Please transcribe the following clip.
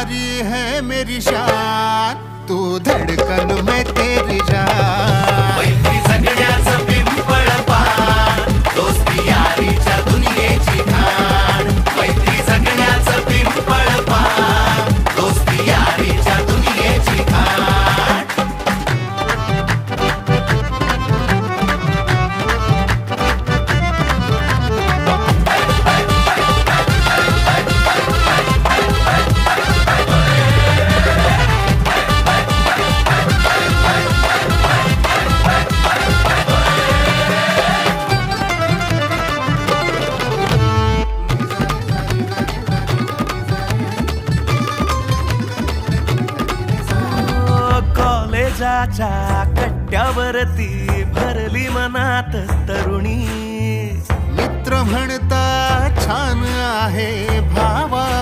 यारी है मेरी शान, तू धड़कन में तेरी जान। मैत्री जगण्याचं पिंपळ पान, दोस्ती यारीच्या दुनियेची खाण। मैत्री जगण्याचं पिंपळ पान, दोस्ती यारीच्या दुनियेची खाण। कॉलेजाच्या कट्ट्यावरती भरली मनात तरुणी। मित्र म्हणता छान आहे भावा